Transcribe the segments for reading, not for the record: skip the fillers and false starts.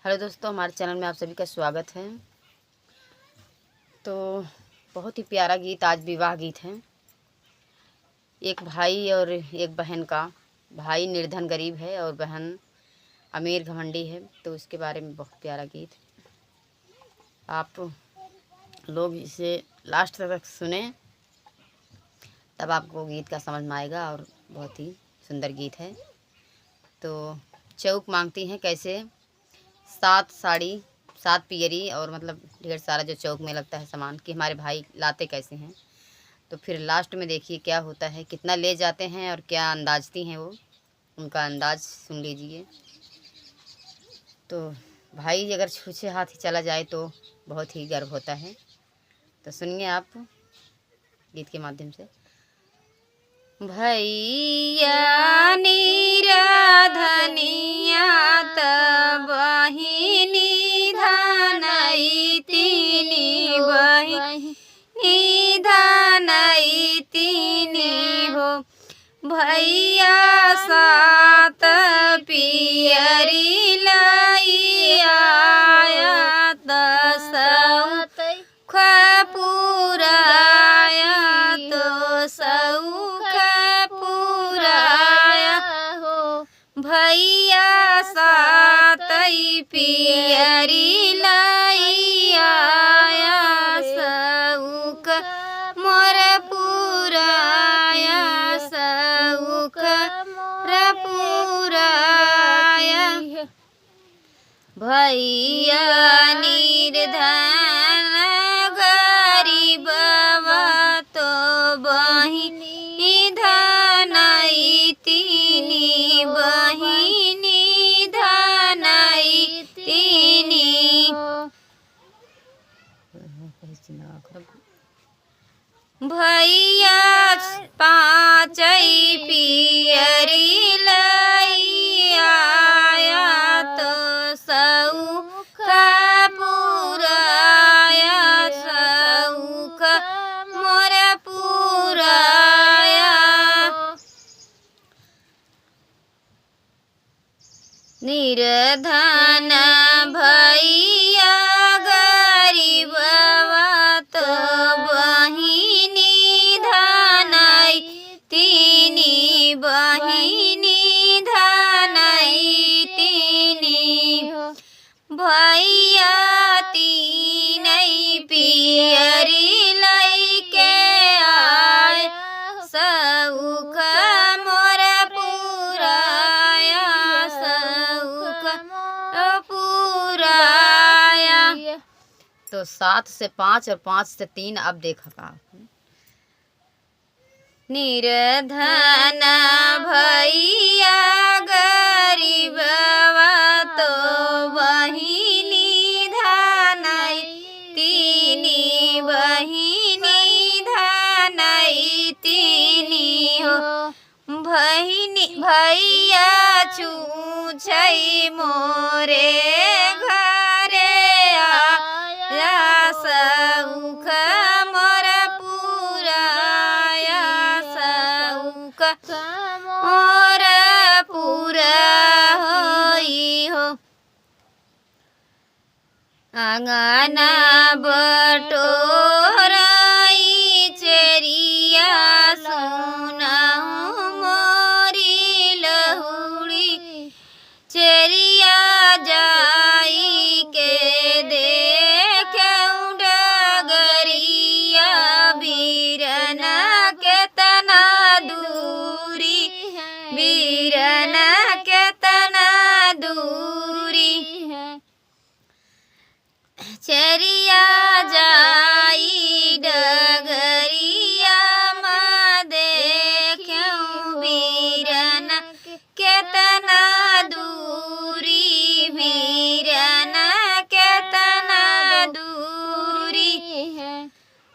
Hello दोस्तों, हमारे channel में आप सभी का स्वागत है। तो बहुत ही प्यारा गीत, आज विवाह गीत है। एक भाई और एक बहन का। भाई निर्धन गरीब है और बहन अमीर घमंडी है। तो उसके बारे में बहुत प्यारा गीत। आप लोग इसे लास्ट तक सुने, तब आपको गीत का समझ में आएगा। और बहुत ही सुंदर गीत है। तो चौक मांगती हैं कैसे, 7 साड़ी 7 पियरी और मतलब ढेर सारा जो चौक में लगता है सामान, कि हमारे भाई लाते कैसे हैं। तो फिर लास्ट में देखिए क्या होता है, कितना ले जाते हैं और क्या अंदाजती हैं वो, उनका अंदाज सुन लीजिए। तो भाई अगर छूछे हाथ ही चला जाए तो बहुत ही गर्व होता है। तो सुनिए आप गीत के माध्यम से। भैया निराधनिया तब बहिनी धनई तीनी बहिनी धनई तीनी हो। भैया 7 पियरी लई आया 10 पुराया तो सौख पुराया हो। भैया 7 पियरी लई आया सौख मोर पुराया सौख मोर पुराया। भैया निर्धन गरीबवा तो बहिनी धनई तीनी बहिनी धनई तीनी। भैया 5 पियरी लई आया तो सौख पुराया सौख मोर पुराया। निर्धन भैया गरीबवा तो बहिनी धनई तीनी बहिनी धनई तीनी हो। भैया 3 पियरी लई के आए सौख मोर पुराया सौख पुराया। तो 7 से 5 और 5 से 3 अब देखा आप। निर्धन भैया गरीबवा तो बहिनी धनई तीनी बहिनी धनई तीनी हो। भैया छूछई मोरे घरे आया सौख मोर पुराया सौख मोर पुरा होई हो। आंगना बटोराई चेरिया सुनाऊं मोरी लहुड़ी चेरिया जाई के देखूं डगरिया बीरना केतना दूरी बीरना केतना दूरी है। चरिया जाई डगरिया माँ देखूं बीरना केतना दूरी बीरना केतना दूरी है।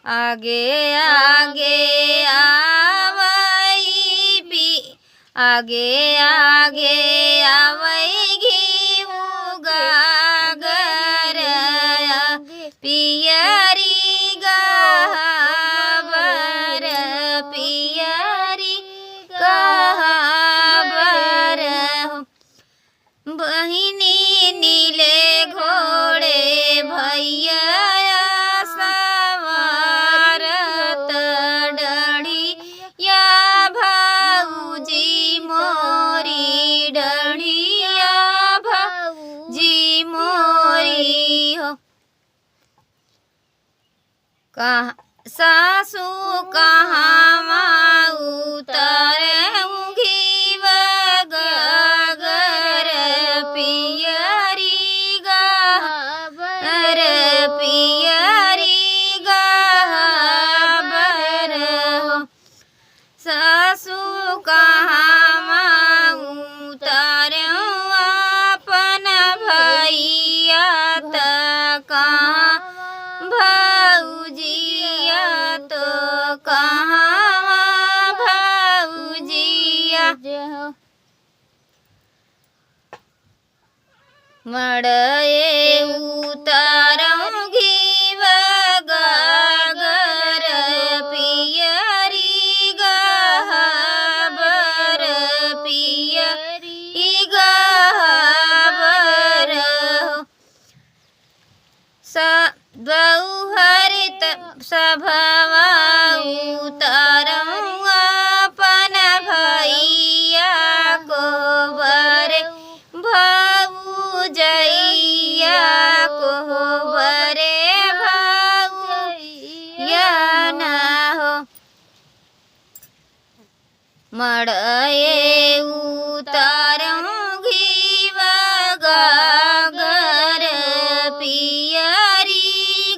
आगे आगे आवई आगे आगे आवई घीऊ गागर पियरी गहबर पियरी गहबर बहिनी नीले कहाँ सासू कहाँ उतर घीव गगर पियरी गबर पियरी गबर सासू कहाँ उतर अपन भैया त कहाँ भौजिया तो कहाँ भौजिया मड़ए उतारऊ घीव गगर पियरी गबर पियरी गबर बहुहरित सभवा उतारऊ अपन भैया को बर भौजैया को बरे भौजैया न हो मड़ए उतारऊ घीव गगर पियरी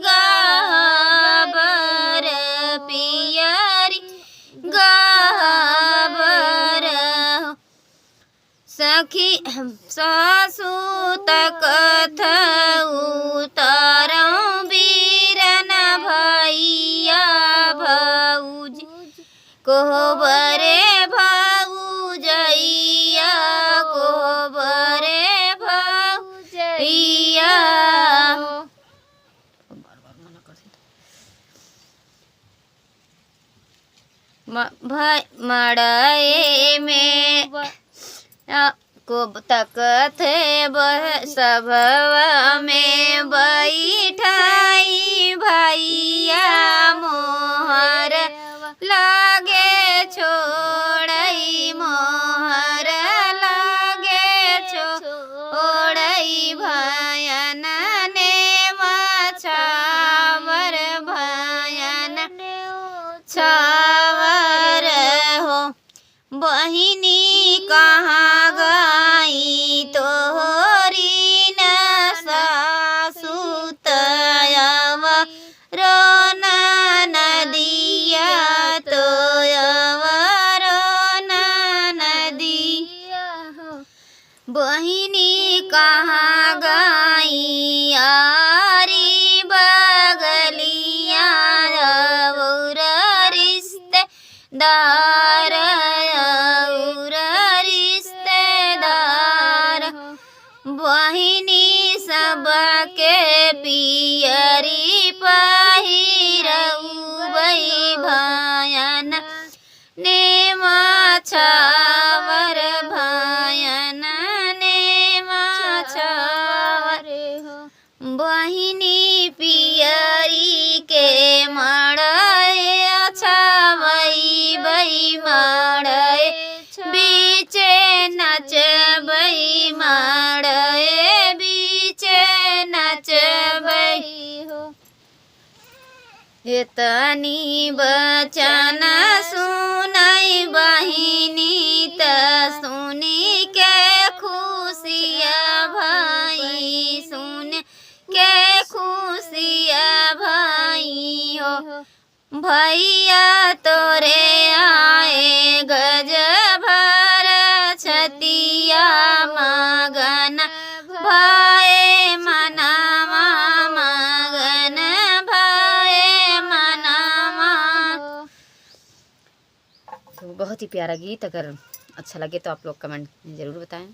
गबर पियरी गबर सखी सासू तकथ उतारऊ बीरन भैया भौज कोहबरे भौजैया कोहबरे भौजैया मड़ए में को तकथ सभवा में बैठाई भैया मोहर लागे छोड़ई मोहर लागे छोड़ई भयन ने मछावर भयन छावर हो बहिनी कहाँ गई तोहरी न सासू तयव रोना नदिया तोयव रोना नदिया बहिनी कहाँ गई आरी बगलिया और रिश्तेदार बहिनी सबके पियरी पहिरऊ भयन ने मछावर भयन ने मछावर बहिनी पियरी के मड़ए छवई बई मड़ए बीचे नचबई मड़ए बीचे नचबई हो इतनी बचन सुनई बहिनी त सुनी के खुशिया भाई सुन के खुशिया भाई हो भैया तोरे आए गज भर छतिया मगन भाए मनावा मगन भाए मनावा। तो बहुत ही प्यारा गीत, अगर अच्छा लगे तो आप लोग कमेंट में ज़रूर बताएं।